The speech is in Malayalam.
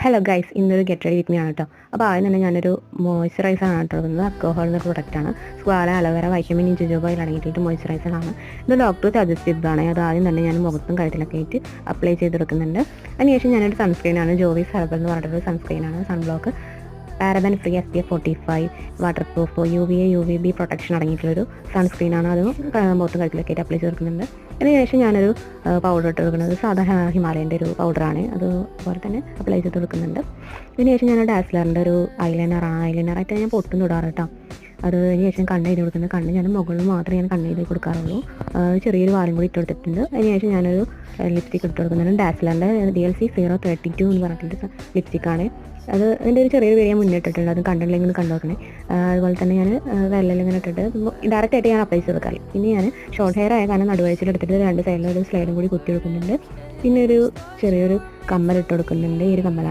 ഹലോ ഗൈസ്, ഇന്നൊരു ഗെറ്റ് റെഡി വിത്ത് മീ ആണ് കേട്ടോ. അപ്പോൾ ആദ്യം തന്നെ ഞാനൊരു മോയ്സ്ചറൈസറാണ് കേട്ടോ എടുക്കുന്നത്. അക്കോഹോൾ എന്ന പ്രൊഡക്റ്റാണ്. സ്ക്വാല അലോവേര വൈറ്റമിൻ ഇ ജോജോബയിൽ അടങ്ങിയിട്ട് മോയ്സ്ചറൈസറാണ്. ഇത് ഡോക്ടർ സജസ്റ്റ് ചെയ്തതാണ്. അത് ആദ്യം തന്നെ ഞാൻ മുഖത്തും കഴുത്തിലൊക്കെ ആയിട്ട് അപ്ലൈ ചെയ്തെടുക്കുന്നുണ്ട്. അതിനുശേഷം ഞാനൊരു സൺസ്ക്രീനാണ്, ജോവിസ് ഹെർബൽ എന്ന് പറഞ്ഞിട്ടൊരു സൺസ്ക്രീനാണ്. Sunblock paraben free SPF 45 waterproof UVA UVB protection അടങ്ങിയിട്ടുള്ളൊരു സൺസ്ക്രീനാണ്. അതും മുഖത്തും കഴുത്തിലൊക്കെ ആയിട്ട് അപ്ലൈ ചെയ്തെടുക്കുന്നുണ്ട്. അതിനുശേഷം ഞാനൊരു പൗഡർ ഇട്ട് കൊടുക്കുന്നത് സാധാ ഹിമാലയൻ്റെ ഒരു പൗഡറാണ്. അതുപോലെ തന്നെ അപ്ലൈ ചെയ്ത് കൊടുക്കുന്നുണ്ട്. അതിനുശേഷം ഞാൻ ഡാസ്ലറിൻ്റെ ഒരു ഐലൈനറായിട്ട് ഞാൻ പൊട്ടും തൊടാറ് കേട്ടോ. അതിന് ശേഷം കണ്ണ് എഴുതി കൊടുക്കുന്നത്. കണ്ണ് ഞാൻ മുകളിൽ മാത്രമേ ഞാൻ കണ്ണ് എഴുതി കൊടുക്കാറുള്ളൂ. ചെറിയൊരു വാലും കൂടി ഇട്ട് കൊടുത്തിട്ടുണ്ട്. അതിനുശേഷം ഞാനൊരു ലിപ്സ്റ്റിക് ഇട്ട് കൊടുക്കുന്നുണ്ട്. ഡാസ്ലറിൻ്റെ DLC 032 എന്ന് പറഞ്ഞിട്ട് ലിപ്സ്റ്റിക്കാണ്. അതിൻ്റെ ഒരു ചെറിയൊരു വീഡിയോ മുന്നിട്ടിട്ടുണ്ട്. അത് കണ്ടില്ലെങ്കിൽ കണ്ടു നോക്കണേ. അതുപോലെ തന്നെ ഞാൻ വെള്ളയിൽ ഇങ്ങനെ ഇട്ടിട്ട് ഡയറക്റ്റായിട്ട് ഞാൻ അപ്ലൈ ചെയ്ത് കൊടുക്കാറ്. പിന്നെ ഞാൻ ഷോർട്ട് ഹെയർ ആയ കാരണം നടുവയച്ചിലെടുത്തിട്ട് രണ്ട് സൈഡിലും ഒരു സ്ലൈഡും കൂടി കുത്തി കൊടുക്കുന്നുണ്ട്. പിന്നെ ഒരു ചെറിയൊരു കമ്മൽ ഇട്ട് കൊടുക്കുന്നുണ്ട്. ഈ ഒരു കമ്മലാണ്